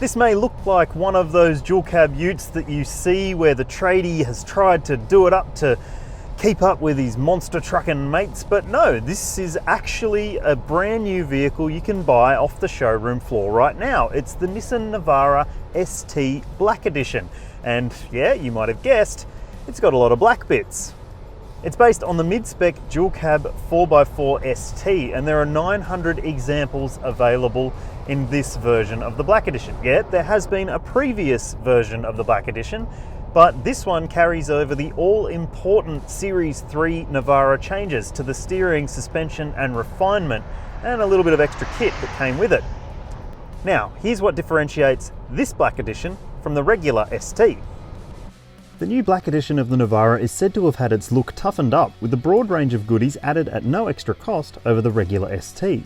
This may look like one of those dual cab utes that you see where the tradie has tried to do it up to keep up with his monster trucking mates, but no, this is actually a brand new vehicle you can buy off the showroom floor right now. It's the Nissan Navara ST Black Edition, and yeah, you might have guessed, it's got a lot of black bits. It's based on the mid-spec dual cab 4x4 ST, and there are 900 examples available in this version of the Black Edition. Yeah, there has been a previous version of the Black Edition, but this one carries over the all-important Series 3 Navara changes to the steering, suspension and refinement, and a little bit of extra kit that came with it. Now, here's what differentiates this Black Edition from the regular ST. The new Black Edition of the Navara is said to have had its look toughened up with a broad range of goodies added at no extra cost over the regular ST.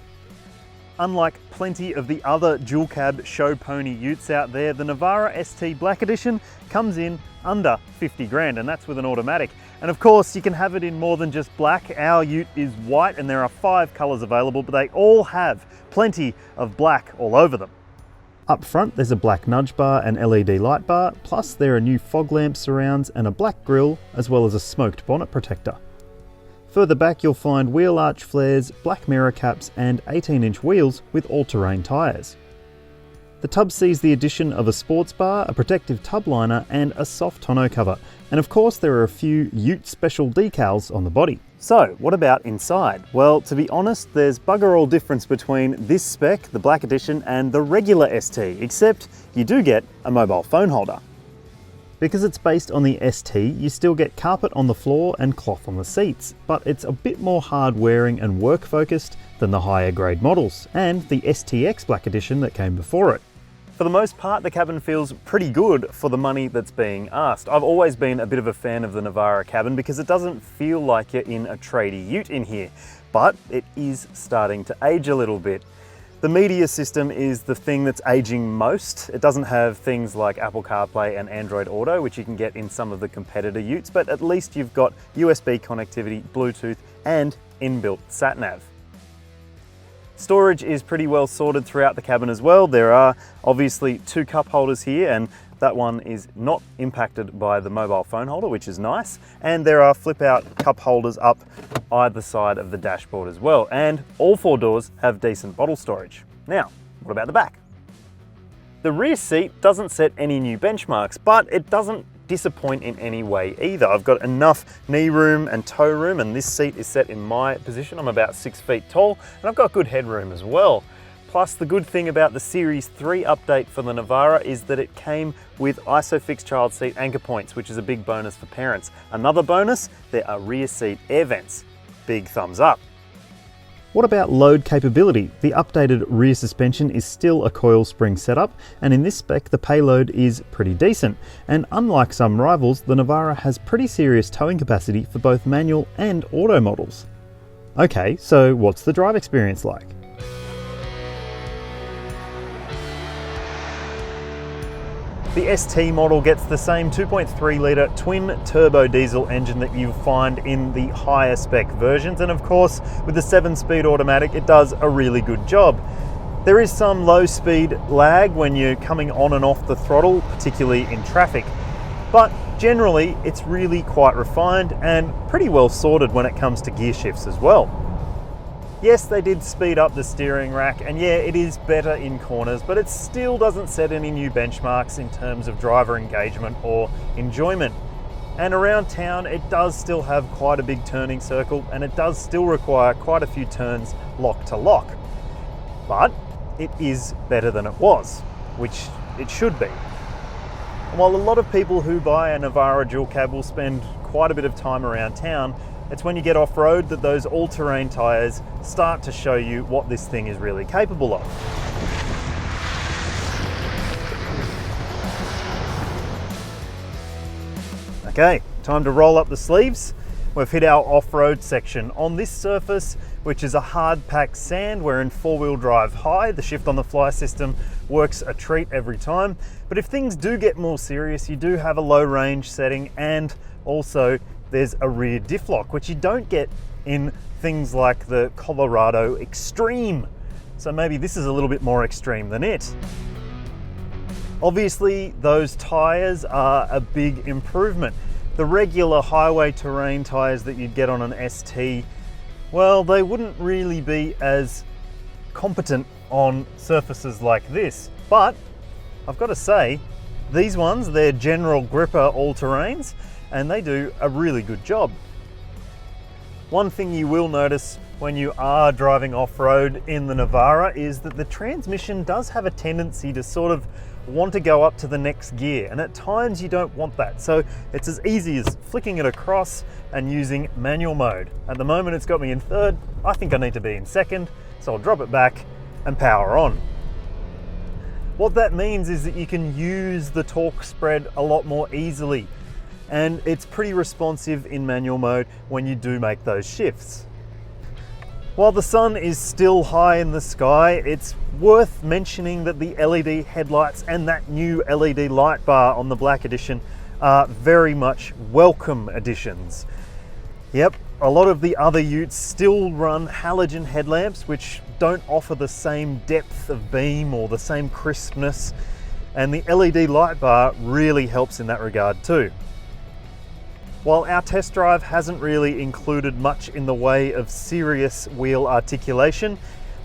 Unlike plenty of the other dual cab show pony utes out there, the Navara ST Black Edition comes in under 50 grand, and that's with an automatic. And of course, you can have it in more than just black. Our ute is white and there are 5 colors available, but they all have plenty of black all over them. Up front, there's a black nudge bar and LED light bar, plus there are new fog lamp surrounds and a black grille, as well as a smoked bonnet protector. Further back, you'll find wheel arch flares, black mirror caps and 18-inch wheels with all-terrain tyres. The tub sees the addition of a sports bar, a protective tub liner and a soft tonneau cover. And of course, there are a few ute special decals on the body. So, what about inside? Well, to be honest, there's bugger all difference between this spec, the Black Edition, and the regular ST, except you do get a mobile phone holder. Because it's based on the ST, you still get carpet on the floor and cloth on the seats, but it's a bit more hard wearing and work focused than the higher grade models, and the STX Black Edition that came before it. For the most part, the cabin feels pretty good for the money that's being asked. I've always been a bit of a fan of the Navara cabin because it doesn't feel like you're in a tradie ute in here, but it is starting to age a little bit. The media system is the thing that's aging most. It doesn't have things like Apple CarPlay and Android Auto, which you can get in some of the competitor utes, but at least you've got USB connectivity, Bluetooth, and inbuilt sat-nav. Storage is pretty well sorted throughout the cabin as well. There are obviously 2 cup holders here, and that one is not impacted by the mobile phone holder, which is nice. And there are flip-out cup holders up either side of the dashboard as well. And all 4 doors have decent bottle storage. Now, what about the back? The rear seat doesn't set any new benchmarks, but it doesn't disappoint in any way either. I've got enough knee room and toe room, and this seat is set in my position. I'm about 6 feet tall, and I've got good headroom as well. Plus, the good thing about the Series 3 update for the Navara is that it came with ISOFIX child seat anchor points, which is a big bonus for parents. Another bonus, there are rear seat air vents. Big thumbs up. What about load capability? The updated rear suspension is still a coil spring setup, and in this spec the payload is pretty decent. And unlike some rivals, the Navara has pretty serious towing capacity for both manual and auto models. Okay, so what's the drive experience like? The ST model gets the same 2.3 litre twin turbo diesel engine that you find in the higher spec versions, and of course with the 7-speed automatic it does a really good job. There is some low speed lag when you're coming on and off the throttle, particularly in traffic, but generally it's really quite refined and pretty well sorted when it comes to gear shifts as well. Yes, they did speed up the steering rack, and yeah, it is better in corners, but it still doesn't set any new benchmarks in terms of driver engagement or enjoyment. And around town, it does still have quite a big turning circle, and it does still require quite a few turns lock to lock. But it is better than it was, which it should be. And while a lot of people who buy a Navara dual cab will spend quite a bit of time around town, it's when you get off-road that those all-terrain tyres start to show you what this thing is really capable of. Okay, time to roll up the sleeves. We've hit our off-road section. On this surface, which is a hard-packed sand, we're in 4-wheel drive high. The shift on the fly system works a treat every time. But if things do get more serious, you do have a low range setting, and also there's a rear diff lock, which you don't get in things like the Colorado Extreme. So maybe this is a little bit more extreme than it. Obviously, those tyres are a big improvement. The regular highway terrain tyres that you'd get on an ST, well, they wouldn't really be as competent on surfaces like this. But I've got to say, these ones, they're general gripper all-terrains, and they do a really good job. One thing you will notice when you are driving off-road in the Navara is that the transmission does have a tendency to sort of want to go up to the next gear, and at times you don't want that. So it's as easy as flicking it across and using manual mode. At the moment it's got me in third. I think I need to be in second, so I'll drop it back and power on. What that means is that you can use the torque spread a lot more easily, and it's pretty responsive in manual mode when you do make those shifts. While the sun is still high in the sky, it's worth mentioning that the LED headlights and that new LED light bar on the Black Edition are very much welcome additions. Yep, a lot of the other utes still run halogen headlamps, which don't offer the same depth of beam or the same crispness, and the LED light bar really helps in that regard too. While our test drive hasn't really included much in the way of serious wheel articulation,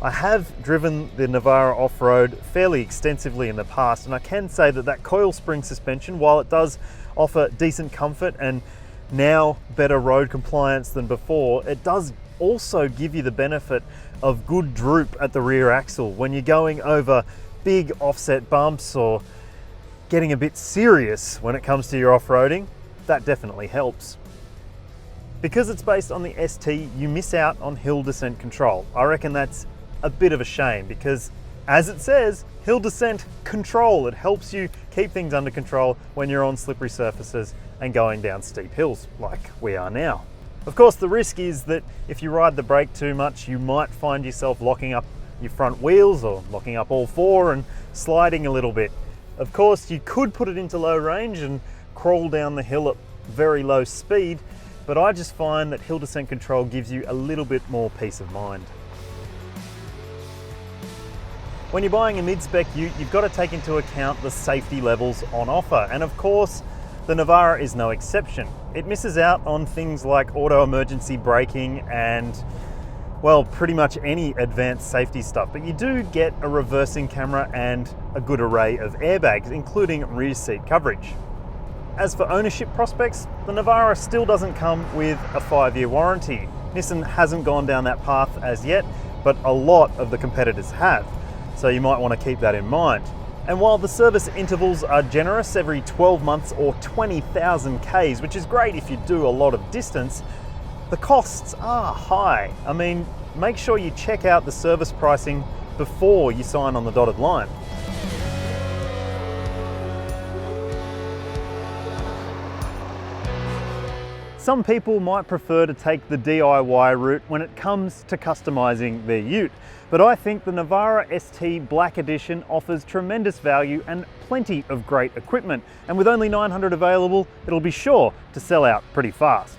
I have driven the Navara off-road fairly extensively in the past, and I can say that that coil spring suspension, while it does offer decent comfort and now better road compliance than before, it does also give you the benefit of good droop at the rear axle when you're going over big offset bumps or getting a bit serious when it comes to your off-roading. That definitely helps. Because it's based on the ST, you miss out on hill descent control. I reckon that's a bit of a shame because, as it says, hill descent control. It helps you keep things under control when you're on slippery surfaces and going down steep hills like we are now. Of course, the risk is that if you ride the brake too much, you might find yourself locking up your front wheels or locking up all four and sliding a little bit. Of course, you could put it into low range and crawl down the hill at very low speed, but I just find that hill descent control gives you a little bit more peace of mind. When you're buying a mid-spec ute, you've got to take into account the safety levels on offer, and of course, the Navara is no exception. It misses out on things like auto emergency braking and, well, pretty much any advanced safety stuff, but you do get a reversing camera and a good array of airbags, including rear seat coverage. As for ownership prospects, the Navara still doesn't come with a 5-year warranty. Nissan hasn't gone down that path as yet, but a lot of the competitors have, so you might want to keep that in mind. And while the service intervals are generous, every 12 months or 20,000 Ks, which is great if you do a lot of distance, the costs are high. I mean, make sure you check out the service pricing before you sign on the dotted line. Some people might prefer to take the DIY route when it comes to customizing their ute, but I think the Navara ST Black Edition offers tremendous value and plenty of great equipment, and with only 900 available, it'll be sure to sell out pretty fast.